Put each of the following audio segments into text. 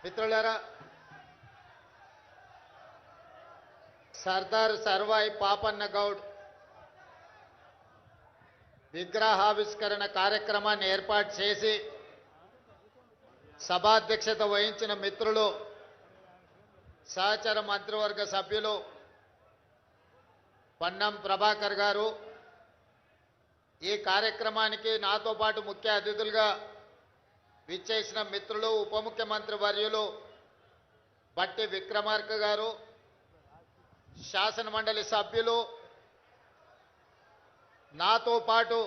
మిత్రులారా, సర్దార్ సర్వాయి పాపన్న గౌడ్ విగ్రహావిష్కరణ కార్యక్రమాన్ని ఏర్పాటు చేసి సభాధ్యక్షత వహించిన మిత్రులు, సహచర మంత్రివర్గ సభ్యులు పన్నం ప్రభాకర్ గారు, ఈ కార్యక్రమానికి నాతో పాటు ముఖ్య అతిథులుగా విచ్చేసిన మిత్రులు ఉప ముఖ్యమంత్రి వర్యులు బట్టి విక్రమార్క గారు, శాసన మండలి సభ్యులు, నాతో పాటు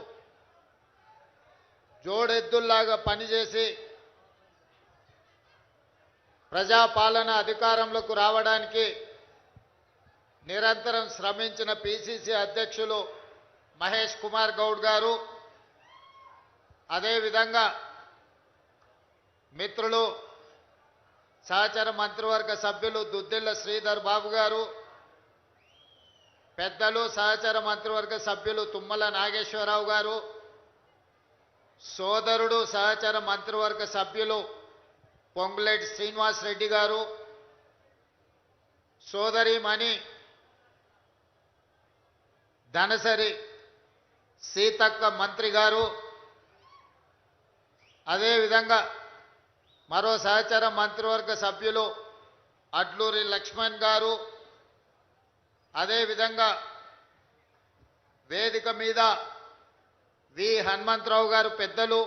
జోడెద్దుల్లాగా పనిచేసి ప్రజాపాలన అధికారంలోకి రావడానికి నిరంతరం శ్రమించిన పిసిసి అధ్యక్షులు మహేష్ కుమార్ గౌడ్ గారు, అదేవిధంగా మిత్రులు సహచర మంత్రివర్గ సభ్యులు దుద్దిళ్ల శ్రీధర్ బాబు గారు, పెద్దలు సహచర మంత్రివర్గ సభ్యులు తుమ్మల నాగేశ్వరరావు గారు, సోదరుడు సహచర మంత్రివర్గ సభ్యులు పొంగులేటి శ్రీనివాస్ రెడ్డి గారు, సోదరిమణి ధనసరి సీతక్క మంత్రి గారు, అదేవిధంగా మరో సహచర మంత్రివర్గ సభ్యులు అడ్లూరి లక్ష్మణ్ గారు, అదేవిధంగా వేదిక మీద వి హనుమంతరావు గారు పెద్దలు,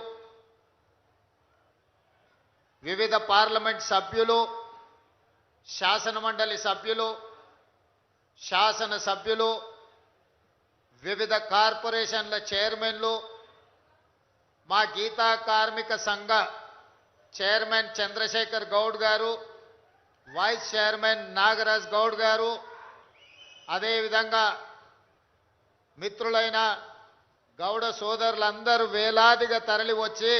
వివిధ పార్లమెంట్ సభ్యులు, శాసన మండలి సభ్యులు, శాసన సభ్యులు, వివిధ కార్పొరేషన్ల చైర్మన్లు, మా గీతా కార్మిక సంఘ చైర్మన్ చంద్రశేఖర్ గౌడ్ గారు, వైస్ చైర్మన్ నాగరాజ్ గౌడ్ గారు, అదేవిధంగా మిత్రులైన గౌడ సోదరులందరూ వేలాదిగా తరలి వచ్చి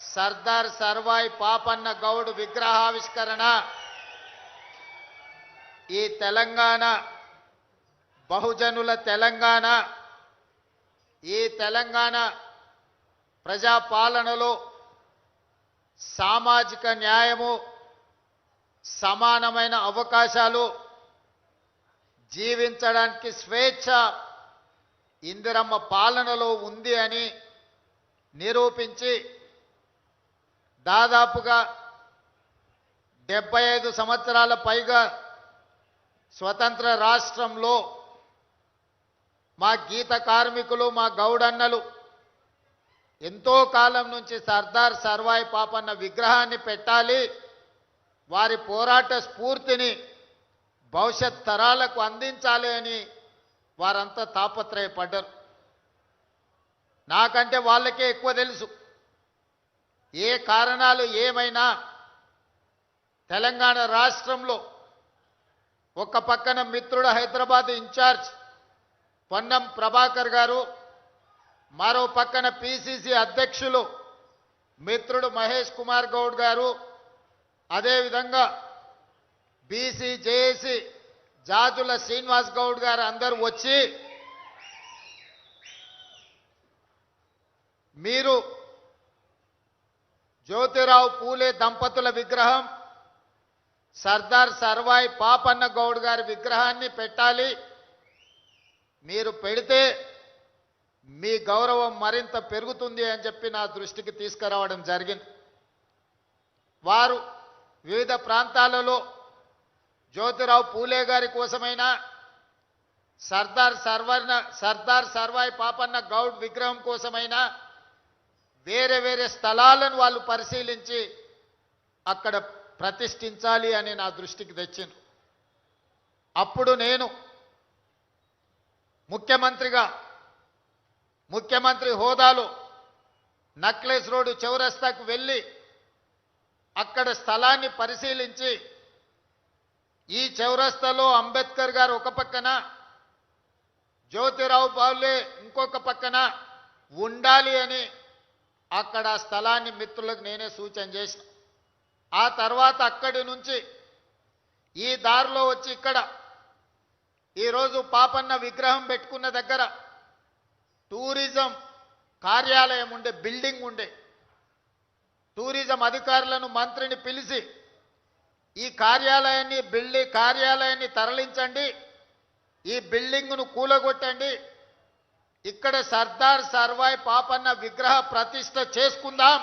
సర్దార్ సర్వాయి పాపన్న గౌడ్ విగ్రహావిష్కరణ ఈ తెలంగాణ బహుజనుల తెలంగాణ, ఈ తెలంగాణ ప్రజాపాలనలో సామాజిక న్యాయము, సమానమైన అవకాశాలు, జీవించడానికి స్వేచ్ఛ ఇందిరమ్మ పాలనలో ఉంది అని నిరూపించి దాదాపుగా 75 సంవత్సరాల పైగా స్వతంత్ర రాష్ట్రంలో మా గీత కార్మికులు, మా గౌడన్నలు ఎంతో కాలం నుంచి సర్దార్ సర్వాయి పాపన్న విగ్రహాన్ని పెట్టాలి, వారి పోరాట స్ఫూర్తిని భవిష్యత్ తరాలకు అందించాలి అని వారంతా తాపత్రయపడ్డారు. నాకంటే వాళ్ళకే ఎక్కువ తెలుసు. ఏ కారణాలు ఏమైనా తెలంగాణ రాష్ట్రంలో ఒక పక్కన మిత్రుడు హైదరాబాద్ ఇన్ఛార్జ్ పొన్నం ప్రభాకర్ గారు, మరో పక్కన పిసిసి అధ్యక్షులు మిత్రుడు మహేష్ కుమార్ గౌడ్ గారు, అదేవిధంగా బీసీ జేఏసీ జాజుల శ్రీనివాస్ గౌడ్ గారు అందరూ వచ్చి మీరు జ్యోతిరావు పూలే దంపతుల విగ్రహం, సర్దార్ సర్వాయి పాపన్న గౌడ్ గారి విగ్రహాన్ని పెట్టాలి, మీరు పెడితే మీ గౌరవం మరింత పెరుగుతుంది అని చెప్పి నా దృష్టికి తీసుకురావడం జరిగింది. వారు వివిధ ప్రాంతాలలో జ్యోతిరావు పూలే గారి కోసమైనా సర్దార్ సర్వాయి పాపన్న గౌడ్ విగ్రహం కోసమైనా వేరే వేరే స్థలాలను వాళ్ళు పరిశీలించి అక్కడ ప్రతిష్ఠించాలి అని నా దృష్టికి తెచ్చింది. అప్పుడు నేను ముఖ్యమంత్రి హోదాలో నక్లెస్ రోడ్డు చౌరస్తాకు వెళ్ళి అక్కడ స్థలాన్ని పరిశీలించి ఈ చౌరస్తాలో అంబేద్కర్ గారు ఒక పక్కన, జ్యోతిరావు పూలే ఇంకొక పక్కన ఉండాలి అని అక్కడ స్థలాన్ని మిత్రులకు నేనే సూచన చేసిన. ఆ తర్వాత అక్కడి నుంచి ఈ దారిలో వచ్చి ఇక్కడ ఈరోజు పాపన్న విగ్రహం పెట్టుకున్న దగ్గర టూరిజం కార్యాలయం ఉండే, బిల్డింగ్ ఉండే, టూరిజం అధికారులను మంత్రిని పిలిచి ఈ కార్యాలయాన్ని తరలించండి, ఈ బిల్డింగ్ను కూలగొట్టండి, ఇక్కడ సర్దార్ సర్వాయి పాపన్న విగ్రహ ప్రతిష్ఠ చేసుకుందాం,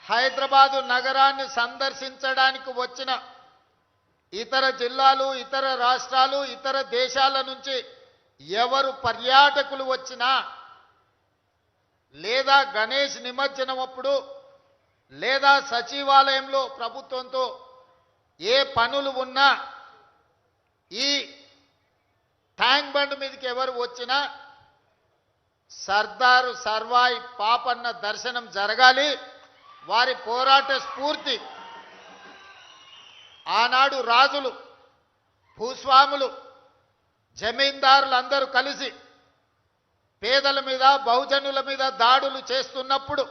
హైదరాబాదు నగరాన్ని సందర్శించడానికి వచ్చిన ఇతర జిల్లాలు, ఇతర రాష్ట్రాలు, ఇతర దేశాల నుంచి ఎవరు పర్యాటకులు వచ్చినా, లేదా గణేష్ నిమజ్జనం అప్పుడు, లేదా సచివాలయంలో ప్రభుత్వంతో ఏ పనులు ఉన్నా ఈ ట్యాంక్ బండ్ మీదకి ఎవరు వచ్చినా సర్దారు సర్వాయి పాపన్న దర్శనం జరగాలి. వారి పోరాట స్ఫూర్తి ఆనాడు రాజులు, భూస్వాములు, జమీందారులు అందరూ కలిసి పేదల మీద, బహుజనుల మీద దాడులు చేస్తున్నప్పుడు,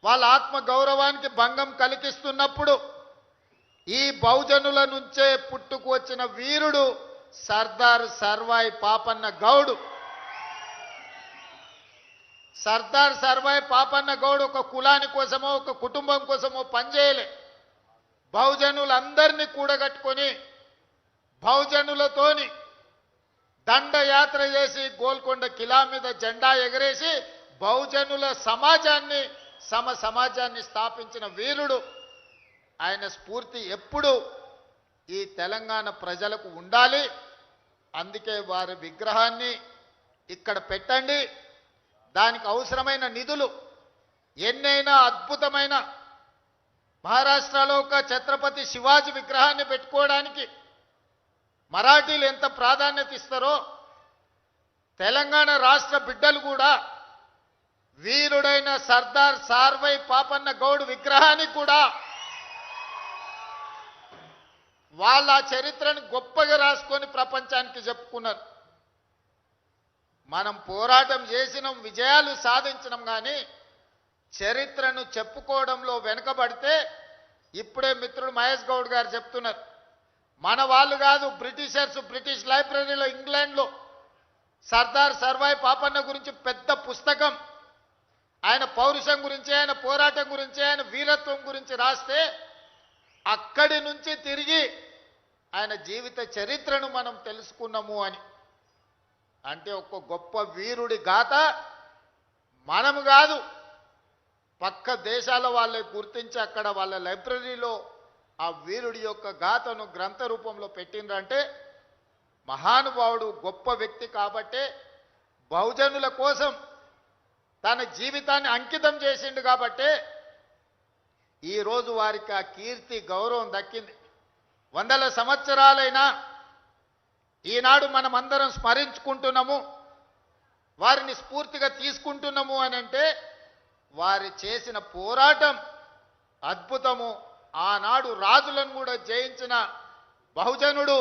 వాళ్ళ ఆత్మ గౌరవానికి భంగం కలిగిస్తున్నప్పుడు ఈ బహుజనుల నుంచే పుట్టుకు వచ్చిన వీరుడు సర్దార్ సర్వాయి పాపన్న గౌడు. సర్దార్ సర్వాయి పాపన్న గౌడ్ ఒక కులాని కోసమో ఒక కుటుంబం కోసమో పనిచేయలే. బహుజనులందరినీ కూడగట్టుకొని బహుజనులతోని దండయాత్ర చేసి గోల్కొండ కిలా మీద జెండా ఎగరేసి బహుజనుల సమాజాన్ని స్థాపించిన వీరుడు. ఆయన స్ఫూర్తి ఎప్పుడు ఈ తెలంగాణ ప్రజలకు ఉండాలి. అందుకే వారి విగ్రహాన్ని ఇక్కడ పెట్టండి. దానికి అవసరమైన నిధులు ఎన్నైనా అద్భుతమైన మహారాష్ట్రలో ఒక ఛత్రపతి శివాజీ విగ్రహాన్ని పెట్టుకోవడానికి మరాఠీలు ఎంత ప్రాధాన్యత ఇస్తారో తెలంగాణ రాష్ట్ర బిడ్డలు కూడా వీరుడైన సర్దార్ సర్వాయి పాపన్న గౌడ్ విగ్రహానికి కూడా వాళ్ళ చరిత్రను గొప్పగా రాసుకొని ప్రపంచానికి చెప్పుకున్నారు. మనం పోరాటం చేసినాం, విజయాలు సాధించినాం, కానీ చరిత్రను చెప్పుకోవడంలో వెనుకబడితే ఇప్పుడే మిత్రుడు మహేష్ గౌడ్ గారు చెప్తున్నారు. మన వాళ్ళు కాదు, బ్రిటిష్ లైబ్రరీలో ఇంగ్లాండ్లో సర్దార్ సర్వాయి పాపన్న గురించి పెద్ద పుస్తకం, ఆయన పౌరుషం గురించి, ఆయన పోరాటం గురించి, ఆయన వీరత్వం గురించి రాస్తే అక్కడి నుంచి తిరిగి ఆయన జీవిత చరిత్రను మనం తెలుసుకున్నాము అని. అంటే ఒక గొప్ప వీరుడి గాథ మనము కాదు, పక్క దేశాల వాళ్ళే గుర్తించి అక్కడ వాళ్ళ లైబ్రరీలో ఆ వీరుడి యొక్క గాథను గ్రంథ రూపంలో పెట్టిండ్రంటే మహానుభావుడు, గొప్ప వ్యక్తి కాబట్టే బహుజనుల కోసం తన జీవితాన్ని అంకితం చేసిండు కాబట్టే ఈరోజు వారికి ఆ కీర్తి గౌరవం దక్కింది. వందల సంవత్సరాలైనా ఈనాడు మనమందరం స్మరించుకుంటున్నాము, వారిని స్ఫూర్తిగా తీసుకుంటున్నాము అని అంటే వారి చేసిన పోరాటం అద్భుతము. ఆనాడు రాజులను కూడా జయించిన బహుజనుడు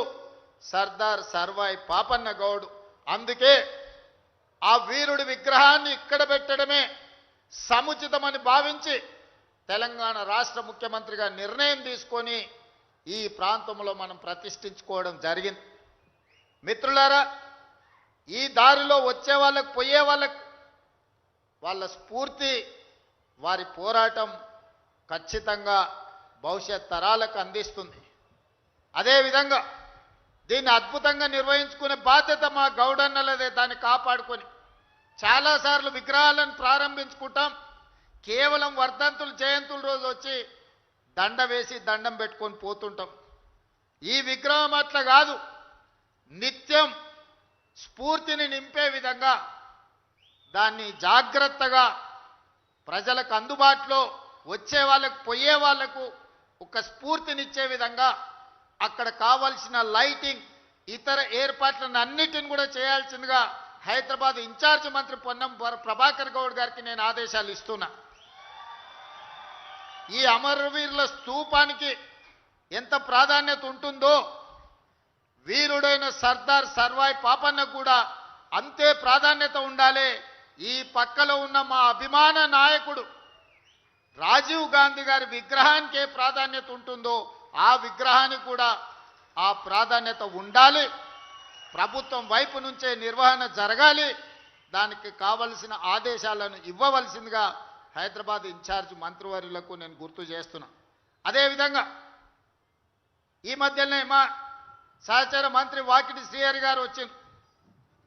సర్దార్ సర్వాయి పాపన్న గౌడ్. అందుకే ఆ వీరుడి విగ్రహాన్ని ఇక్కడ పెట్టడమే సముచితమని భావించి తెలంగాణ రాష్ట్ర ముఖ్యమంత్రిగా నిర్ణయం తీసుకొని ఈ ప్రాంతంలో మనం ప్రతిష్ఠించుకోవడం జరిగింది. మిత్రులారా, ఈ దారిలో వచ్చే వాళ్ళకు, పోయే వాళ్ళకు వాళ్ళ స్ఫూర్తి, వారి పోరాటం ఖచ్చితంగా భవిష్యత్ తరాలకు అందిస్తుంది. అదేవిధంగా దీన్ని అద్భుతంగా నిర్వహించుకునే బాధ్యత మా గౌడన్నలదే. దాన్ని కాపాడుకొని చాలాసార్లు విగ్రహాలను ప్రారంభించుకుంటాం, కేవలం వర్ధంతులు, జయంతుల రోజు వచ్చి దండ వేసి దండం పెట్టుకొని పోతుంటాం. ఈ విగ్రహం అట్లా కాదు, నిత్యం స్ఫూర్తిని నింపే విధంగా దాన్ని జాగ్రత్తగా ప్రజలకు అందుబాటులో, వచ్చే వాళ్ళకు, పోయే వాళ్లకు ఒక స్ఫూర్తినిచ్చే విధంగా అక్కడ కావాల్సిన లైటింగ్, ఇతర ఏర్పాట్లను అన్నిటిని కూడా చేయాల్సిందిగా హైదరాబాద్ ఇన్ఛార్జ్ మంత్రి పొన్నం ప్రభాకర్ గౌడ్ గారికి నేను ఆదేశాలు ఇస్తున్నా. ఈ అమరవీరుల స్తూపానికి ఎంత ప్రాధాన్యత ఉంటుందో వీరుడైన సర్దార్ సర్వాయి పాపన్నకు కూడా అంతే ప్రాధాన్యత ఉండాలి. ఈ పక్కలో ఉన్న మా అభిమాన నాయకుడు రాజీవ్ గాంధీ గారి విగ్రహానికి ఏ ప్రాధాన్యత ఉంటుందో ఆ విగ్రహానికి కూడా ఆ ప్రాధాన్యత ఉండాలి. ప్రభుత్వం వైపు నుంచే నిర్వహణ జరగాలి. దానికి కావలసిన ఆదేశాలను ఇవ్వవలసిందిగా హైదరాబాద్ ఇన్ఛార్జ్ మంత్రివర్యులకు నేను గుర్తు చేస్తున్నా. అదేవిధంగా ఈ మధ్యనే మా సహచర మంత్రి వాకిటి శ్రీహరి గారు వచ్చింది.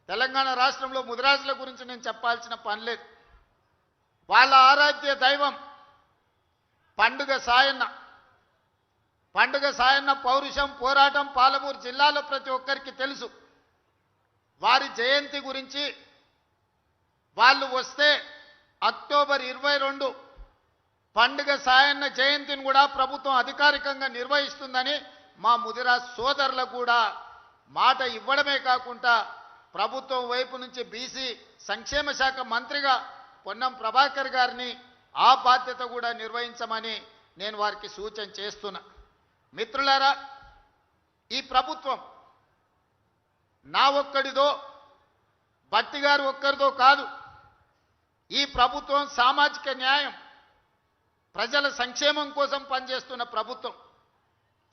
తెలంగాణ రాష్ట్రంలో ముదిరాజుల గురించి నేను చెప్పాల్సిన పని లేదు. వాళ్ళ ఆరాధ్య దైవం పండుగ సాయన్న. పండుగ సాయన్న పౌరుషం, పోరాటం పాలమూరు జిల్లాలో ప్రతి ఒక్కరికి తెలుసు. వారి జయంతి గురించి వాళ్ళు వస్తే అక్టోబర్ 22 పండుగ సాయన్న జయంతిని కూడా ప్రభుత్వం అధికారికంగా నిర్వహిస్తుందని మా ముదిరాజ్ సోదరులకు కూడా మాట ఇవ్వడమే కాకుండా ప్రభుత్వం వైపు నుంచి బీసీ సంక్షేమ శాఖ మంత్రిగా పొన్నం ప్రభాకర్ గారిని ఆ బాధ్యత కూడా నిర్వహించమని నేను వారికి సూచన చేస్తున్నా. మిత్రులారా, ఈ ప్రభుత్వం నా ఒక్కడిదో భట్టి గారు ఒక్కరిదో కాదు. ఈ ప్రభుత్వం సామాజిక న్యాయం, ప్రజల సంక్షేమం కోసం పనిచేస్తున్న ప్రభుత్వం.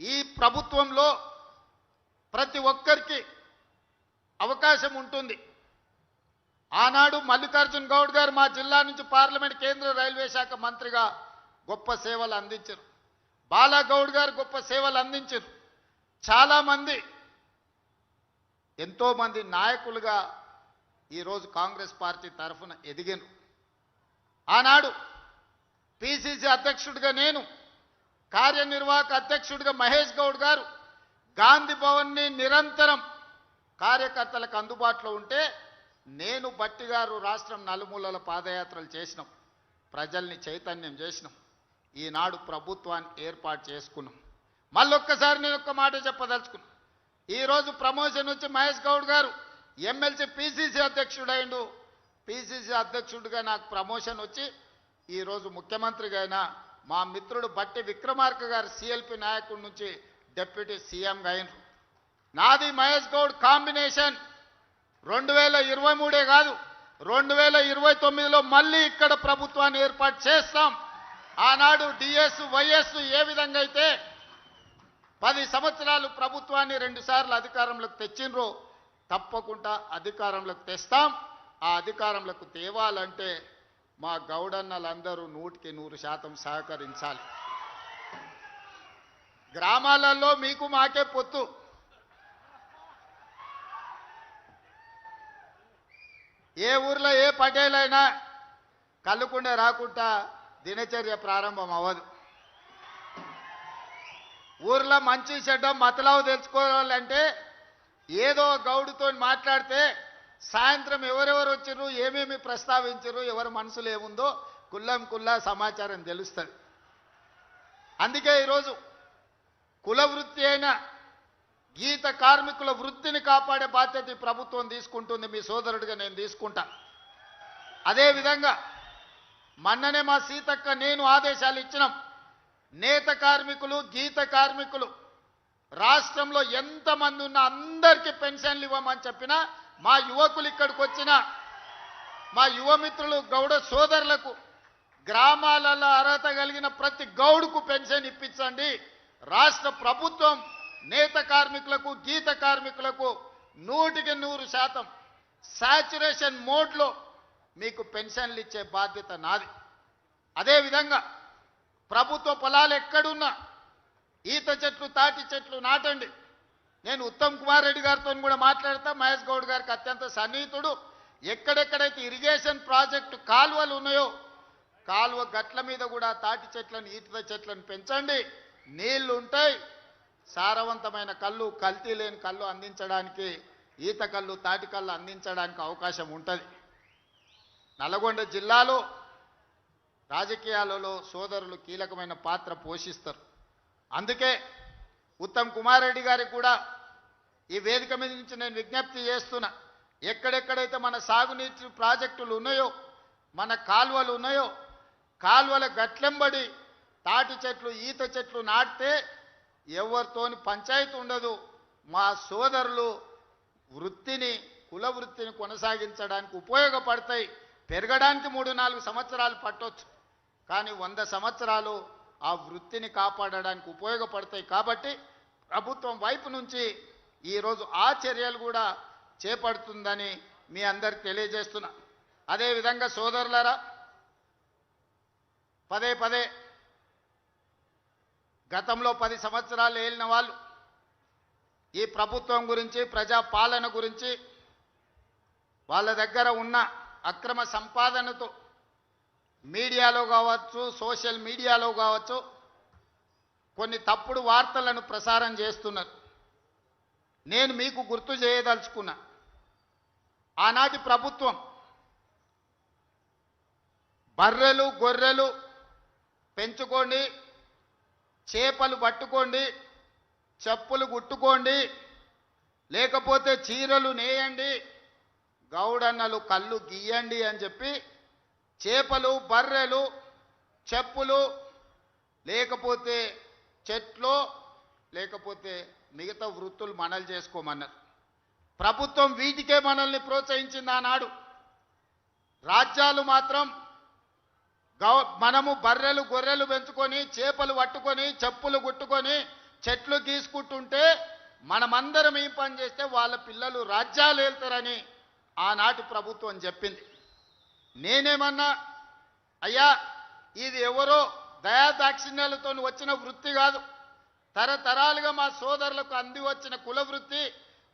ఈ ప్రభుత్వంలో ప్రతి ఒక్కరికి అవకాశం ఉంటుంది. ఆనాడు మల్లికార్జున్ గౌడ్ గారు మా జిల్లా నుంచి పార్లమెంట్ కేంద్ర రైల్వే శాఖ మంత్రిగా గొప్ప సేవలు అందించారు. బాలాగౌడ్ గారు గొప్ప సేవలు అందించారు. చాలామంది ఎంతోమంది నాయకులుగా ఈరోజు కాంగ్రెస్ పార్టీ తరఫున ఎదిగాను. ఆనాడు పిసిసి అధ్యక్షుడిగా నేను, కార్యనిర్వాహక అధ్యక్షుడిగా మహేష్ గౌడ్ గారు గాంధీ భవన్ని నిరంతరం కార్యకర్తలకు అందుబాటులో ఉంటే నేను భట్టి గారు రాష్ట్రం నలుమూలల పాదయాత్రలు చేసినాం, ప్రజల్ని చైతన్యం చేసినాం. ఈనాడు ప్రభుత్వాన్ని ఏర్పాటు చేసుకున్నాం. మళ్ళొక్కసారి నేను ఒక్క మాట చెప్పదలుచుకున్నాను. ఈరోజు ప్రమోషన్ వచ్చి మహేష్ గౌడ్ గారు ఎమ్మెల్సీ పిసిసి అధ్యక్షుడైండు. పిసిసి అధ్యక్షుడిగా నాకు ప్రమోషన్ వచ్చి ఈరోజు ముఖ్యమంత్రిగా అయినా మా మిత్రుడు బట్టి విక్రమార్క గారు సిఎల్పి నాయకుడి నుంచి డిప్యూటీ సీఎంగా అయినరు. నాది మహేష్ గౌడ్ కాంబినేషన్ 2023 కాదు 2029లో మళ్ళీ ఇక్కడ ప్రభుత్వాన్ని ఏర్పాటు చేస్తాం. ఆనాడు డిఎస్ వైఎస్ ఏ విధంగా అయితే 10 సంవత్సరాలు ప్రభుత్వాన్ని 2 సార్లు అధికారంలోకి తెచ్చిండ్రో తప్పకుండా అధికారంలోకి తెస్తాం. ఆ అధికారంలోకి తేవాలంటే మా గౌడన్నలందరూ 100% సహకరించాలి. గ్రామాలలో మీకు మాకే పొత్తు. ఏ ఊర్లో ఏ పటేలైనా కళ్ళుకుండే రాకుండా దినచర్య ప్రారంభం అవ్వదు. ఊర్లో మంచి చెడ్డ మతలావు తెలుసుకోవాలంటే ఏదో గౌడుతో మాట్లాడితే సాయంత్రం ఎవరెవరు వచ్చారు, ఏమేమి ప్రస్తావించారు, ఎవరి మనసులో ఏముందో కుల్లా సమాచారం తెలుస్తుంది. అందుకే ఈరోజు కుల వృత్తి అయిన గీత కార్మికుల వృత్తిని కాపాడే బాధ్యత ఈ ప్రభుత్వం తీసుకుంటుంది. మీ సోదరుడిగా నేను తీసుకుంటా. అదేవిధంగా మొన్ననే మా సీతక్క నేను ఆదేశాలు ఇచ్చినాం. నేత కార్మికులు, గీత కార్మికులు రాష్ట్రంలో ఎంతమంది ఉన్నా అందరికీ పెన్షన్లు ఇవ్వమని చెప్పినా మా యువకులు ఇక్కడికి వచ్చిన మా యువమిత్రులు గౌడ సోదరులకు గ్రామాలలో అర్హత కలిగిన ప్రతి గౌడుకు పెన్షన్ ఇప్పించండి. రాష్ట్ర ప్రభుత్వం నేత కార్మికులకు, గీత కార్మికులకు 100% సాచురేషన్ మోడ్లో మీకు పెన్షన్లు ఇచ్చే బాధ్యత నాది. అదేవిధంగా ప్రభుత్వ పొలాలు ఎక్కడున్నా ఈత చెట్లు, తాటి చెట్లు నాటండి. నేను ఉత్తమ్ కుమార్ రెడ్డి గారితో కూడా మాట్లాడతా. మహేష్ గౌడ్ గారికి అత్యంత సన్నిహితుడు. ఎక్కడెక్కడైతే ఇరిగేషన్ ప్రాజెక్టు కాలువలు ఉన్నాయో కాలువ గట్ల మీద కూడా తాటి చెట్లను, ఈత చెట్లను పెంచండి. నీళ్లు ఉంటాయి. సారవంతమైన కళ్ళు, కల్తీ లేని కళ్ళు అందించడానికి, ఈత కళ్ళు, తాటి కళ్ళు అందించడానికి అవకాశం ఉంటుంది. నల్గొండ జిల్లాలో రాజకీయాలలో సోదరులు కీలకమైన పాత్ర పోషిస్తారు. అందుకే ఉత్తమ్ కుమార్ రెడ్డి గారికి కూడా ఈ వేదిక మీద నుంచి నేను విజ్ఞప్తి చేస్తున్నా. ఎక్కడెక్కడైతే మన సాగునీటి ప్రాజెక్టులు ఉన్నాయో, మన కాలువలు ఉన్నాయో, కాలువల గట్లెంబడి తాటి చెట్లు, ఈత చెట్లు నాటితే ఎవరితోని పంచాయతీ ఉండదు. మా సోదరులు వృత్తిని, కుల వృత్తిని కొనసాగించడానికి ఉపయోగపడతాయి. పెరగడానికి 3-4 సంవత్సరాలు పట్టొచ్చు, కానీ 100 సంవత్సరాలు ఆ వృత్తిని కాపాడడానికి ఉపయోగపడతాయి. కాబట్టి ప్రభుత్వం వైపు నుంచి ఈరోజు ఆ చర్యలు కూడా చేపడుతుందని మీ అందరికి తెలియజేస్తున్నా. అదేవిధంగా సోదరులారా, పదే పదే గతంలో 10 సంవత్సరాలు ఏలిన వాళ్ళు ఈ ప్రభుత్వం గురించి ప్రజా పాలన గురించి వాళ్ళ దగ్గర ఉన్న అక్రమ సంపాదనతో మీడియాలో కావచ్చు సోషల్ మీడియాలో కావచ్చు కొన్ని తప్పుడు వార్తలను ప్రసారం చేస్తున్నారు. నేను మీకు గుర్తు చేయదలుచుకున్నా, ఆనాటి ప్రభుత్వం బర్రెలు గొర్రెలు పెంచుకోండి, చేపలు పట్టుకోండి, చెప్పులు కుట్టుకోండి, లేకపోతే చీరలు నేయండి, గౌడన్నలు కళ్ళు గీయండి అని చెప్పి చేపలు బర్రెలు చెప్పులు లేకపోతే చెట్లు లేకపోతే మిగతా వృత్తులు మనలు చేసుకోమన్నారు. ప్రభుత్వం వీటికే మనల్ని ప్రోత్సహించింది ఆనాడు. రాజ్యాలు మాత్రం మనము బర్రెలు గొర్రెలు పెంచుకొని చేపలు పట్టుకొని చెప్పులు కుట్టుకొని చెట్లు గీసుకుంటుంటే మనమందరం ఏం పని చేస్తే వాళ్ళ పిల్లలు రాజ్యాలు వెళ్తారని ఆనాటి ప్రభుత్వం చెప్పింది. నేనేమన్నా అయ్యా ఇది ఎవరో దయాదాక్షిణ్యాలతో వచ్చిన వృత్తి కాదు, తరతరాలుగా మా సోదరులకు అంది వచ్చిన కుల వృత్తి.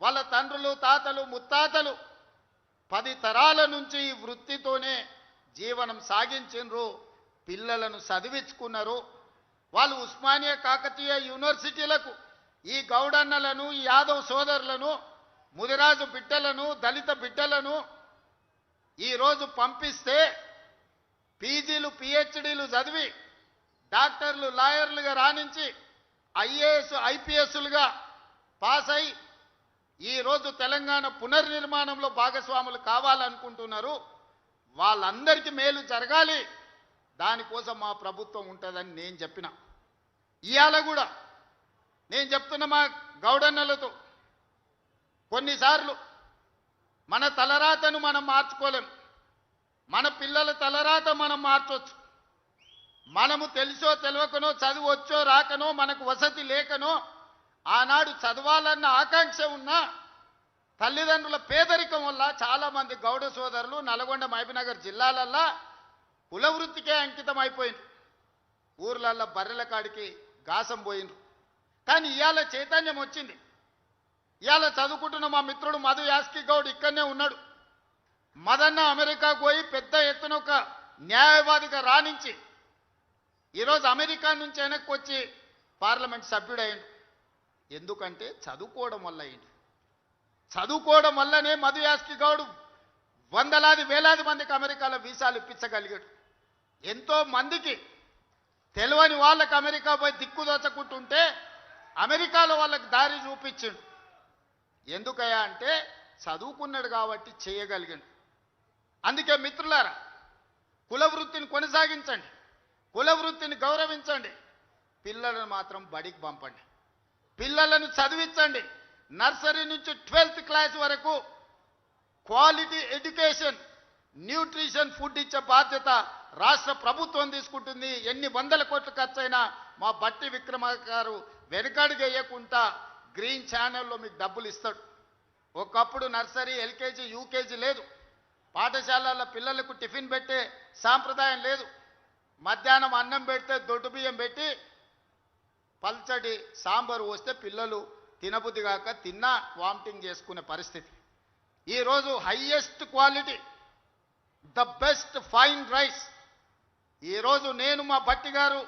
వాళ్ళ తండ్రులు తాతలు ముత్తాతలు 10 తరాల నుంచి ఈ వృత్తితోనే జీవనం సాగించిండ్రు, పిల్లలను చదివించుకున్నారు. వాళ్ళు ఉస్మానియా కాకతీయ యూనివర్సిటీలకు ఈ గౌడన్నలను ఈ యాదవ్ సోదరులను ముదిరాజు బిడ్డలను దళిత బిడ్డలను ఈరోజు పంపిస్తే పీజీలు పిహెచ్డీలు చదివి డాక్టర్లు లాయర్లుగా రాణించి ఐఏఎస్ ఐపీఎస్లుగా పాస్ అయి ఈరోజు తెలంగాణ పునర్నిర్మాణంలో భాగస్వాములు కావాలనుకుంటున్నారు. వాళ్ళందరికీ మేలు జరగాలి, దానికోసం మా ప్రభుత్వం ఉంటుందని నేను చెప్పిన. ఇవాళ కూడా నేను చెప్తున్న మా గౌడన్నలతో కొన్నిసార్లు మన తలరాతను మనం మార్చుకోలేం, మన పిల్లల తలరాత మనం మార్చవచ్చు. మనము తెలుసో తెలియకనో చదువు వచ్చో రాకనో మనకు వసతి లేకనో ఆనాడు చదవాలన్న ఆకాంక్ష ఉన్నా తల్లిదండ్రుల పేదరికం వల్ల చాలామంది గౌడ సోదరులు నల్గొండ మహబూబ్నగర్ జిల్లాలల్లో కులవృత్తికే అంకితం అయిపోయింది. ఊర్లల్లో బర్రెల కాడికి గాసం పోయిండ్రు. కానీ ఇవాళ చైతన్యం వచ్చింది. ఇవాళ చదువుకుంటున్న మా మిత్రుడు మధు యాస్కి గౌడ్ ఇక్కడనే ఉన్నాడు. మదన్న అమెరికాకు పోయి పెద్ద ఎత్తున ఒక న్యాయవాదిగా రాణించి ఈరోజు అమెరికా నుంచి వెనక్కి వచ్చి పార్లమెంట్ సభ్యుడయ్యిండు. ఎందుకంటే చదువుకోవడం వల్ల అయింది. చదువుకోవడం వల్లనే మధు యాస్కి గౌడ్ వందలాది వేలాది మందికి అమెరికాలో వీసాలు ఇప్పించగలిగాడు. ఎంతో మందికి తెలియని వాళ్ళకి అమెరికా పోయి దిక్కుదోచకుంటుంటే అమెరికాలో వాళ్ళకి దారి చూపించిండు. ఎందుకయ్యా అంటే చదువుకున్నాడు కాబట్టి చేయగలిగాడు. అందుకే మిత్రులారా, కుల వృత్తిని కొనసాగించండి, కుల వృత్తిని గౌరవించండి, పిల్లలను మాత్రం బడికి పంపండి, పిల్లలను చదివించండి. నర్సరీ నుంచి 12th క్లాస్ వరకు క్వాలిటీ ఎడ్యుకేషన్ న్యూట్రిషన్ ఫుడ్ ఇచ్చే బాధ్యత రాష్ట్ర ప్రభుత్వం తీసుకుంటుంది. ఎన్ని వందల కోట్ల ఖర్చైనా మా బట్టి విక్రమార్క గారు వెనకడుగు వేయకుండా గ్రీన్ ఛానల్లో మీకు డబ్బులు ఇస్తాడు. ఒకప్పుడు నర్సరీ ఎల్కేజీ యూకేజీ లేదు, పాఠశాలల పిల్లలకు టిఫిన్ పెట్టే సాంప్రదాయం లేదు. మధ్యాహ్నం అన్నం పెడితే దొడ్డు బియ్యం పెట్టి పల్చడి సాంబారు వస్తే పిల్లలు తినబుద్ధి కాక తిన్నా వామిటింగ్ చేసుకునే పరిస్థితి. ఈరోజు highest quality the best fine rice ఈరోజు నేను మా భట్టి గారు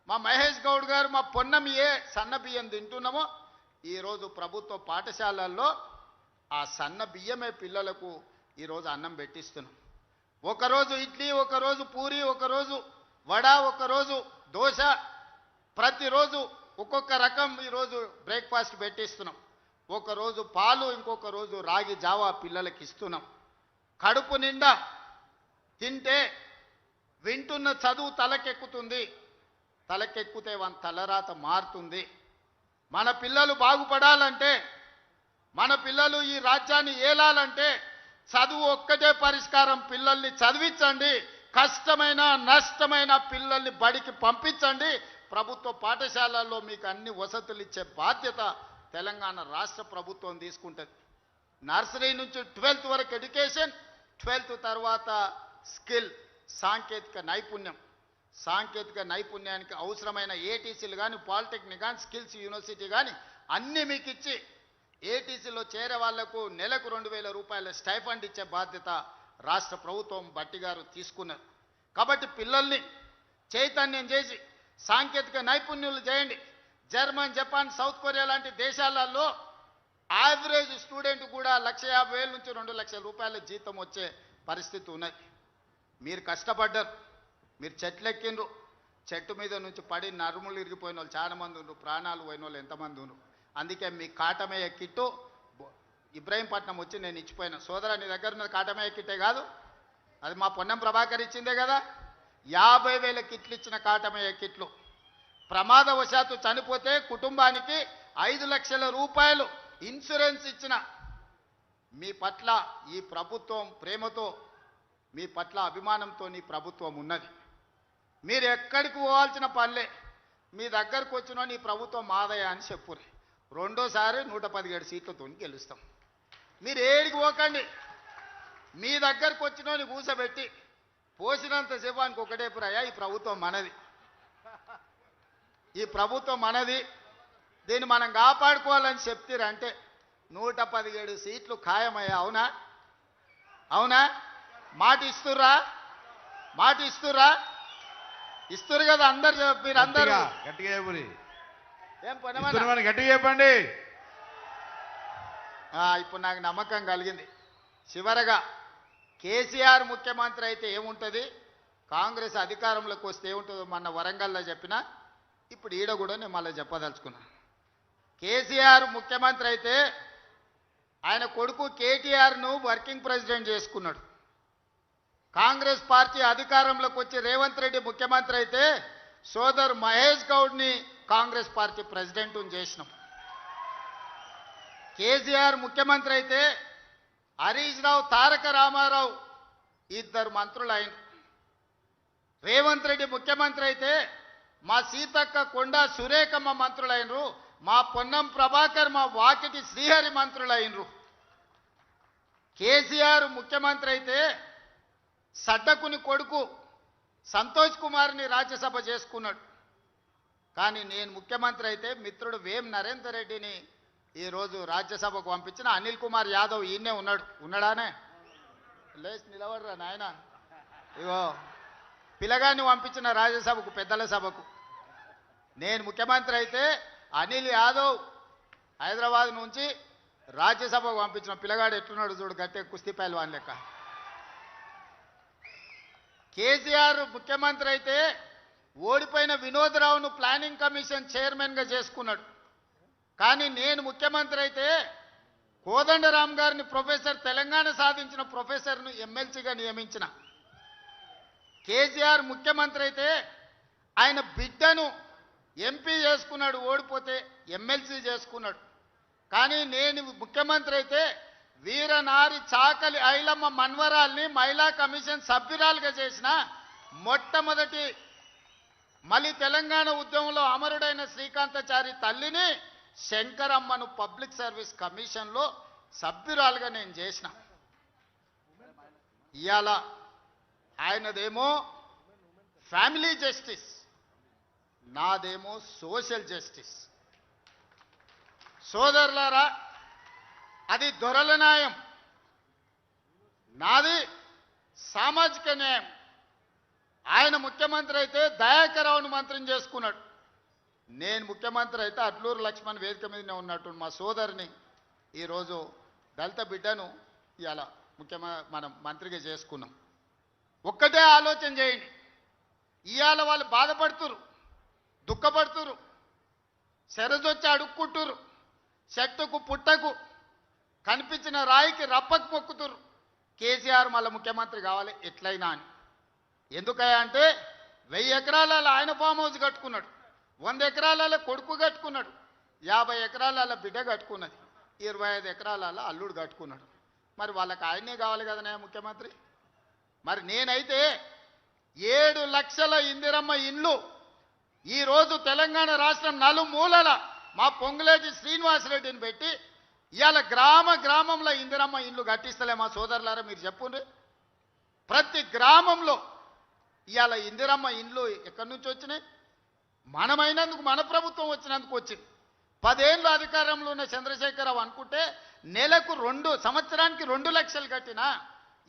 మా మహేష్ గౌడ్ గారు మా పొన్నం ఏ సన్న బియ్యం తింటున్నామో ఈరోజు ప్రభుత్వ పాఠశాలల్లో ఆ సన్న బియ్యమే పిల్లలకు ఈరోజు అన్నం పెట్టిస్తున్నాం. ఒకరోజు ఇడ్లీ, ఒకరోజు పూరి, ఒకరోజు వడ, ఒకరోజు దోశ, ప్రతిరోజు ఒక్కొక్క రకం ఈరోజు బ్రేక్ఫాస్ట్ పెట్టిస్తున్నాం. ఒకరోజు పాలు, ఇంకొక రోజు రాగి జావా పిల్లలకి ఇస్తున్నాం. కడుపు నిండా తింటే వింటున్న చదువు తలకెక్కుతుంది, తలకెక్కితే వాళ్ళ తలరాత మారుతుంది. మన పిల్లలు బాగుపడాలంటే, మన పిల్లలు ఈ రాజ్యాన్ని ఏలాలంటే చదువు ఒక్కటే పరిష్కారం. పిల్లల్ని చదివించండి, కష్టమైన నష్టమైన పిల్లల్ని బడికి పంపించండి. ప్రభుత్వ పాఠశాలల్లో మీకు అన్ని వసతులు ఇచ్చే బాధ్యత తెలంగాణ రాష్ట్ర ప్రభుత్వం తీసుకుంటుంది. నర్సరీ నుంచి 12th వరకు ఎడ్యుకేషన్, 12th తర్వాత స్కిల్ సాంకేతిక నైపుణ్యం. సాంకేతిక నైపుణ్యానికి అవసరమైన ఏటీసీలు కానీ పాలిటెక్నిక్ కానీ స్కిల్స్ యూనివర్సిటీ కానీ అన్నీ మీకు ఇచ్చి ఏటీసీలో చేరే వాళ్లకు నెలకు 2,000 రూపాయల స్టైఫండ్ ఇచ్చే బాధ్యత రాష్ట్ర ప్రభుత్వం భట్టి గారు తీసుకున్నారు. కాబట్టి పిల్లల్ని చైతన్యం చేసి సాంకేతిక నైపుణ్యులు చేయండి. జర్మన్, జపాన్, సౌత్ కొరియా లాంటి దేశాలలో యావరేజ్ స్టూడెంట్ కూడా 1,50,000 నుంచి 2,00,000 రూపాయల జీతం వచ్చే పరిస్థితి ఉన్నది. మీరు కష్టపడ్డారు, మీరు చెట్లెక్కిండ్రు, చెట్టు మీద నుంచి పడి నరుములు ఇరిగిపోయిన వాళ్ళు చాలా మంది ఉన్నారు, ప్రాణాలు పోయిన వాళ్ళు ఎంతమంది ఉన్నారు. అందుకే మీ కాటమయ్య కిట్టు ఇబ్రాహీంపట్నం వచ్చి నేను ఇచ్చిపోయినా. సోదరా, నీ దగ్గర ఉన్న కాటమయ్య కిట్టే కాదు, అది మా పొన్నం ప్రభాకర్ ఇచ్చిందే కదా. 50,000 కిట్లు ఇచ్చిన కాటమయ్య కిట్లు. ప్రమాదవశాత్తు చనిపోతే కుటుంబానికి 5 లక్షల రూపాయలు ఇన్సూరెన్స్ ఇచ్చిన మీ పట్ల ఈ ప్రభుత్వం ప్రేమతో, మీ పట్ల అభిమానంతో నీ ప్రభుత్వం ఉన్నది. మీరు ఎక్కడికి పోవాల్సిన పనిలే, మీ దగ్గరకు వచ్చినా నీ ప్రభుత్వం మాదయ అని చెప్పుర్రి. రెండోసారి 117 సీట్లతో గెలుస్తాం. మీరు ఏడికి పోకండి, మీ దగ్గరకు వచ్చినోని కూసబెట్టి పోసినంత సేపానికి ఒకటే ప్రయా, ఈ ప్రభుత్వం మనది, ఈ ప్రభుత్వం మనది, దీన్ని మనం కాపాడుకోవాలని చెప్తారంటే 117 సీట్లు ఖాయమయ్యా. అవునా? అవునా? మాట ఇస్తుర్రా? మాట ఇస్తుర్రా? ఇస్తురు కదా అందరు. మీరు అందరూ గట్టిగా ఏం పని గట్టిగా చెప్పండి. ఇప్పుడు నాకు నమ్మకం కలిగింది. చివరగా కేసీఆర్ ముఖ్యమంత్రి అయితే ఏముంటుంది, కాంగ్రెస్ అధికారంలోకి వస్తే ఏముంటుందో మొన్న వరంగల్లో చెప్పినా, ఇప్పుడు ఈడ కూడా నేను మళ్ళీ చెప్పదలుచుకున్నా. కేసీఆర్ ముఖ్యమంత్రి అయితే ఆయన కొడుకు కేటీఆర్ను వర్కింగ్ ప్రెసిడెంట్ చేసుకున్నాడు. కాంగ్రెస్ పార్టీ అధికారంలోకి వచ్చి రేవంత్ రెడ్డి ముఖ్యమంత్రి అయితే సోదర్ మహేష్ గౌడ్ని కాంగ్రెస్ పార్టీ ప్రెసిడెంట్ చేసినాం. కేసీఆర్ ముఖ్యమంత్రి అయితే హరీష్ రావు, తారక రామారావు 2 మంత్రులు అయిన. రేవంత్ రెడ్డి ముఖ్యమంత్రి అయితే మా సీతక్క, కొండా సురేఖమ్మ మంత్రులైనరు, మా పొన్నం ప్రభాకర్, మా వాకిటి శ్రీహరి మంత్రులైనరు. కేసీఆర్ ముఖ్యమంత్రి అయితే సడ్డకుని కొడుకు సంతోష్ కుమార్ని రాజ్యసభ చేసుకున్నాడు. కానీ నేను ముఖ్యమంత్రి అయితే మిత్రుడు వేం నరేందర్ రెడ్డిని ఈరోజు రాజ్యసభకు పంపించిన. అనిల్ కుమార్ యాదవ్ ఈయనే ఉన్నాడు, ఉన్నాడానే? లేచి నిలబడరా నాయన. ఇగో పిల్లగాన్ని పంపించిన రాజ్యసభకు, పెద్దల సభకు. నేను ముఖ్యమంత్రి అయితే అనిల్ యాదవ్ హైదరాబాద్ నుంచి రాజ్యసభకు పంపించిన. పిల్లగాడు ఎట్లున్నాడు చూడు, గట్టే కుస్తీ పైల్వాన్ లెక్క. కేసీఆర్ ముఖ్యమంత్రి అయితే ఓడిపోయిన వినోద్ రావును ప్లానింగ్ కమిషన్ చైర్మన్గా చేసుకున్నాడు. కానీ నేను ముఖ్యమంత్రి అయితే కోదండరామ్ గారిని ప్రొఫెసర్, తెలంగాణ సాధించిన ప్రొఫెసర్ను ఎమ్మెల్సీగా నియమించిన. కేసీఆర్ ముఖ్యమంత్రి అయితే ఆయన బిడ్డను ఎంపీ చేసుకున్నాడు, ఓడిపోతే ఎమ్మెల్సీ చేసుకున్నాడు. కానీ నేను ముఖ్యమంత్రి అయితే వీరనారి చాకలి ఐలమ్మ మన్వరాల్ని మహిళా కమిషన్ సభ్యురాలుగా చేసిన. మొట్టమొదటి మళ్ళీ తెలంగాణ ఉద్యమంలో అమరుడైన శ్రీకాంతాచారి తల్లిని శంకరమ్మను పబ్లిక్ సర్వీస్ కమిషన్లో సభ్యురాలుగా నేను చేసిన. ఇవాళ ఆయనదేమో ఫ్యామిలీ జస్టిస్, నాదేమో సోషల్ జస్టిస్. సోదరులారా, అది దొరల న్యాయం, నాది సామాజిక న్యాయం. ఆయన ముఖ్యమంత్రి అయితే దయాకరావును మంత్రిని చేసుకున్నాడు. నేను ముఖ్యమంత్రి అయితే అడ్లూరు లక్ష్మణ్ వేదిక మీదనే ఉన్నట్టు మా సోదరిని ఈరోజు దళిత బిడ్డను ఇవాళ మనం మంత్రిగా చేసుకున్నాం. ఒక్కటే ఆలోచన చేయండి, ఇవాళ వాళ్ళు బాధపడుతురు, దుఃఖపడుతురు, సెరజొచ్చి అడుక్కుంటురు, చెట్టుకు పుట్టకు కనిపించిన రాయికి రప్పకు మొక్కుతురు. కేసీఆర్ మళ్ళీ ముఖ్యమంత్రి కావాలి ఎట్లయినా అని. ఎందుకయ్యా అంటే 1000 ఎకరాలలో ఆయన ఫామ్ హౌస్ కట్టుకున్నాడు, 100 ఎకరాలలో కొడుకు కట్టుకున్నాడు, 50 ఎకరాలలో బిడ్డ కట్టుకున్నది, 25 ఎకరాలలో అల్లుడు కట్టుకున్నాడు. మరి వాళ్ళకి ఆయనే కావాలి కదనే ముఖ్యమంత్రి. మరి నేనైతే 7 లక్షల ఇందిరమ్మ ఇండ్లు ఈరోజు తెలంగాణ రాష్ట్రం నలుమూలల మా పొంగులేటి శ్రీనివాసరెడ్డిని పెట్టి ఇవాళ గ్రామంలో ఇందిరమ్మ ఇండ్లు కట్టిస్తలే మా సోదరులారా? మీరు చెప్పుండ్రి. ప్రతి గ్రామంలో ఇవాళ ఇందిరమ్మ ఇండ్లు ఎక్కడి నుంచి వచ్చినాయి? మనమైనందుకు, మన ప్రభుత్వం వచ్చినందుకు వచ్చింది. 10 ఏళ్ళు అధికారంలో ఉన్న చంద్రశేఖరరావు అనుకుంటే నెలకు సంవత్సరానికి 2 లక్షలు కట్టినా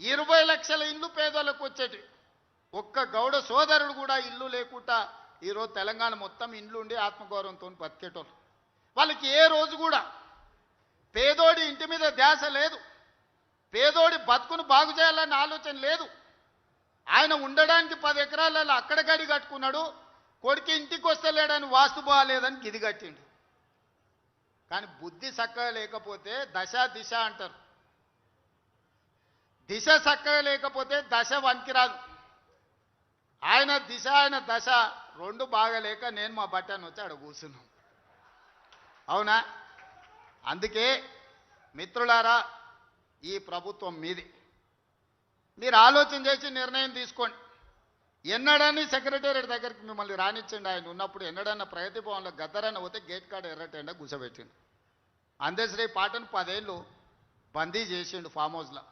20 లక్షల ఇండ్లు పేదోళ్ళకు వచ్చేటి. ఒక్క గౌడ సోదరుడు కూడా ఇల్లు లేకుండా ఈరోజు తెలంగాణ మొత్తం ఇండ్లు ఉండి ఆత్మగౌరవంతో బతికేటోళ్ళు. వాళ్ళకి ఏ రోజు కూడా పేదోడి ఇంటి మీద ధ్యాస లేదు, పేదోడి బతుకును బాగు చేయాలన్న ఆలోచన లేదు. ఆయన ఉండడానికి 10 ఎకరాలలో అక్కడ గడి కట్టుకున్నాడు, కొడుకు ఇంటికి వస్తలేడని వాస్తు బాగాలేదని గిది కట్టిండు. కానీ బుద్ధి చక్కగా లేకపోతే దశ దిశ అంటారు. దిశ చక్కగా లేకపోతే దశ వనికిరాదు. ఆయన దిశ ఆయన దశ 2 బాగలేక నేను మా బట్టాన్ని వచ్చి ఆడ కూర్చున్నాం. అవునా? అందుకే మిత్రులారా, ఈ ప్రభుత్వం మీది. మీరు ఆలోచన చేసి నిర్ణయం తీసుకోండి. ఎన్నడని సెక్రటేరియట్ దగ్గరికి మిమ్మల్ని రానిచ్చండి. ఆయన ఉన్నప్పుడు ఎన్నడన్నా ప్రగతి భవన్లో గద్దరన్న పోతే గేట్ కాడ ఎర్రటెండ గుసబెట్టిండు. అందశ్రీ పాటను 10 ఏళ్ళు బందీ చేసిండు ఫామ్ హౌస్లో.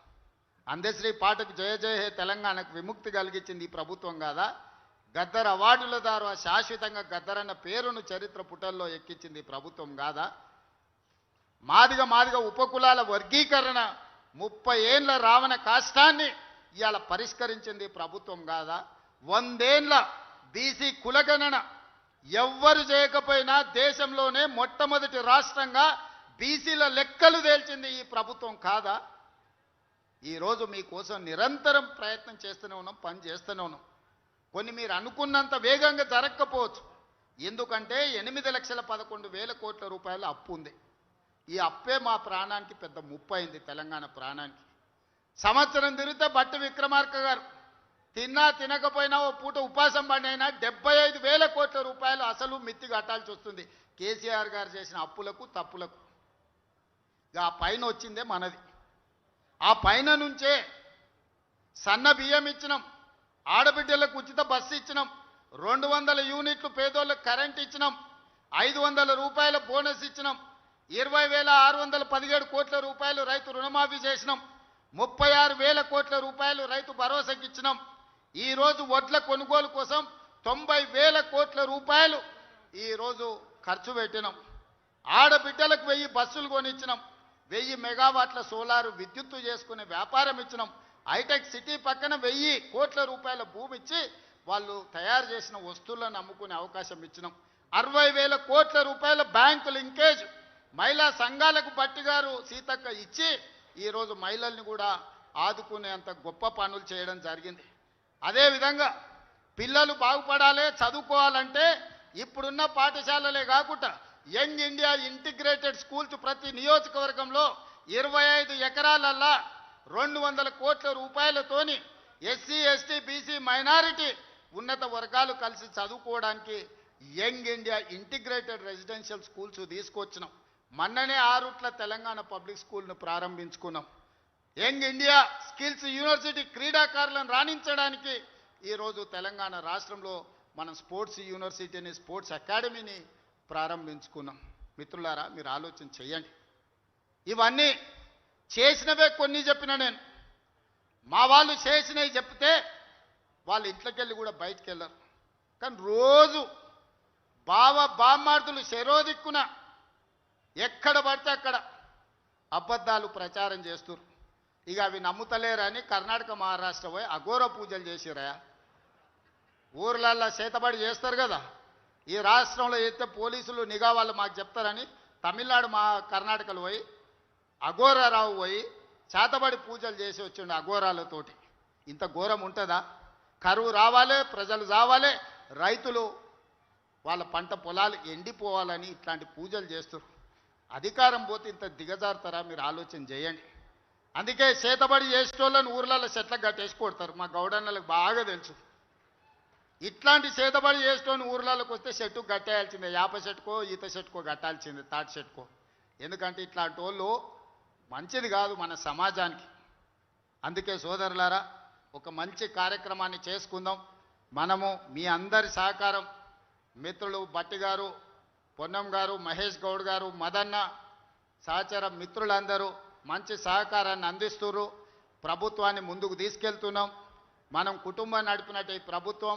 అందశ్రీ పాటకు జయ జయ హే తెలంగాణకు విముక్తి కలిగించింది ఈ ప్రభుత్వం కాదా? గద్దర్ అవార్డుల ద్వారా శాశ్వతంగా గద్దరన్న పేరును చరిత్ర పుటల్లో ఎక్కించింది ఈ ప్రభుత్వం కాదా? మాదిగ ఉపకులాల వర్గీకరణ 30 ఏళ్ల రావణ కాష్టాన్ని ఇవాళ పరిష్కరించింది ప్రభుత్వం కాదా? 100 ఏళ్ల బీసీ కులగణన ఎవ్వరు చేయకపోయినా దేశంలోనే మొట్టమొదటి రాష్ట్రంగా బీసీల లెక్కలు తేల్చింది ఈ ప్రభుత్వం కాదా? ఈరోజు మీకోసం నిరంతరం ప్రయత్నం చేస్తూనే ఉన్నాం, పని చేస్తూనే ఉన్నాం. కొన్ని మీరు అనుకున్నంత వేగంగా జరగకపోవచ్చు. ఎందుకంటే 8,11,000 కోట్ల రూపాయల అప్పు ఉంది. ఈ అప్పే మా ప్రాణానికి పెద్ద ముప్పు అయింది, తెలంగాణ ప్రాణానికి. సంవత్సరం తిరిగితే బట్టి విక్రమార్క గారు తిన్నా తినకపోయినా ఓ పూట ఉపాసం పడినైనా 75,000 కోట్ల రూపాయలు అసలు మిత్తి కట్టాల్సి వస్తుంది కేసీఆర్ గారు చేసిన అప్పులకు తప్పులకు. ఆ పైన వచ్చిందే మనది. ఆ పైన నుంచే సన్న బియ్యం ఇచ్చినాం, ఆడబిడ్డలకు ఉచిత బస్సు ఇచ్చినాం, 200 యూనిట్లు పేదోళ్ళకు కరెంట్ ఇచ్చినాం, 500 రూపాయల బోనస్ ఇచ్చినాం, 20,617 కోట్ల రూపాయలు రైతు రుణమాఫీ చేసినాం, 36,000 కోట్ల రూపాయలు రైతు భరోసాకి ఇచ్చినాం. ఈరోజు వడ్ల కొనుగోలు కోసం 90,000 కోట్ల రూపాయలు ఈరోజు ఖర్చు పెట్టినాం. ఆడబిడ్డలకు 1000 బస్సులు కొనిచ్చినాం, 1000 మెగావాట్ల సోలారు విద్యుత్తు చేసుకునే వ్యాపారం ఇచ్చినాం. హైటెక్ సిటీ పక్కన 1000 కోట్ల రూపాయల భూమి ఇచ్చి వాళ్ళు తయారు చేసిన వస్తువులను అమ్ముకునే అవకాశం ఇచ్చినాం. 60,000 కోట్ల రూపాయల బ్యాంకు లింకేజ్ మహిళా సంఘాలకు బట్టిగారు సీతక్క ఇచ్చి ఈరోజు మహిళల్ని కూడా ఆదుకునేంత గొప్ప పనులు చేయడం జరిగింది. అదేవిధంగా పిల్లలు బాగుపడాలి, చదువుకోవాలంటే ఇప్పుడున్న పాఠశాలలే కాకుండా యంగ్ ఇండియా ఇంటిగ్రేటెడ్ స్కూల్స్ ప్రతి నియోజకవర్గంలో 25 ఎకరాలల్లా 200 కోట్ల రూపాయలతోని ఎస్సీ ఎస్టీ బీసీ మైనారిటీ ఉన్నత వర్గాలు కలిసి చదువుకోవడానికి young India integrated residential schools తీసుకొచ్చినాం. మొన్ననే 6 తెలంగాణ పబ్లిక్ స్కూల్ను ప్రారంభించుకున్నాం. యంగ్ ఇండియా స్కిల్స్ యూనివర్సిటీ క్రీడాకారులను రాణించడానికి ఈరోజు తెలంగాణ రాష్ట్రంలో మనం స్పోర్ట్స్ యూనివర్సిటీని, స్పోర్ట్స్ అకాడమీని ప్రారంభించుకున్నాం. మిత్రులారా, మీరు ఆలోచన చేయండి. ఇవన్నీ చేసినవే కొన్ని చెప్పిన నేను. మా వాళ్ళు చేసినవి చెప్తే వాళ్ళ ఇంట్లోకి వెళ్ళి కూడా బయటికి వెళ్ళరు. కానీ రోజు బామ్మార్దులు శరోదిక్కున ఎక్కడ పడితే అక్కడ అబద్ధాలు ప్రచారం చేస్తున్నారు. ఇక అవి నమ్ముతలేరని కర్ణాటక మహారాష్ట్ర పోయి అఘోర పూజలు చేసిరా. ఊర్లల్లో చేతబడి చేస్తారు కదా, ఈ రాష్ట్రంలో అయితే పోలీసులు నిఘా వాళ్ళు మాకు చెప్తారని తమిళనాడు కర్ణాటకలో పోయి అఘోరారావు పోయి చేతబడి పూజలు చేసి వచ్చిండు అఘోరాలతోటి. ఇంత ఘోరం ఉంటుందా? కరువు రావాలి, ప్రజలు చావాలి, రైతులు వాళ్ళ పంట పొలాలు ఎండిపోవాలని ఇట్లాంటి పూజలు చేస్తారు. అధికారం పోతే ఇంత దిగజారుతారా? మీరు ఆలోచన చేయండి. అందుకే చేతబడి చేసేటోళ్ళని ఊర్లలో చెట్లకు కట్టేసి కొడతారు. మా గౌడన్నలకు బాగా తెలుసు. ఇట్లాంటి చేతబడి చేసేటోని ఊర్లలోకి వస్తే చెట్టు కట్టేయాల్సిందే, యాప చెట్టుకో ఈత చెట్టుకో కట్టాల్సిందే, తాటి చెట్టుకో. ఎందుకంటే ఇట్లాంటి వాళ్ళు మంచిది కాదు మన సమాజానికి. అందుకే సోదరులారా, ఒక మంచి కార్యక్రమాన్ని చేసుకుందాం. మనము మీ అందరి సహకారం, మిత్రులు బట్టి గారు, పొన్నం గారు, మహేష్ గౌడ్ గారు, మదన్న సహచర మిత్రులందరూ మంచి సహకారాన్ని అందిస్తున్నారు. ప్రభుత్వాన్ని ముందుకు తీసుకెళ్తున్నాం. మనం కుటుంబం నడిపినట్టు ఈ ప్రభుత్వం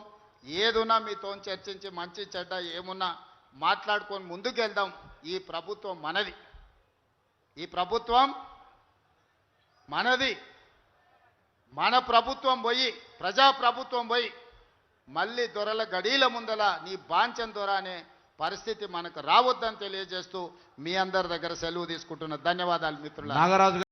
ఏదున్నా మీతో చర్చించి మంచి చెడ్డ ఏమున్నా మాట్లాడుకొని ముందుకెళ్దాం. ఈ ప్రభుత్వం మనది, ఈ ప్రభుత్వం మనది. మన ప్రభుత్వం పోయి ప్రజాప్రభుత్వం పోయి మళ్ళీ దొరల గడీల ముందల నీ బాంచన్ దొర అనే పరిస్థితి మనకు రావద్దని తెలియజేస్తూ మీ అందరి దగ్గర సెలవు తీసుకుంటున్న ధన్యవాదాలు మిత్రులారా. నాగరాజు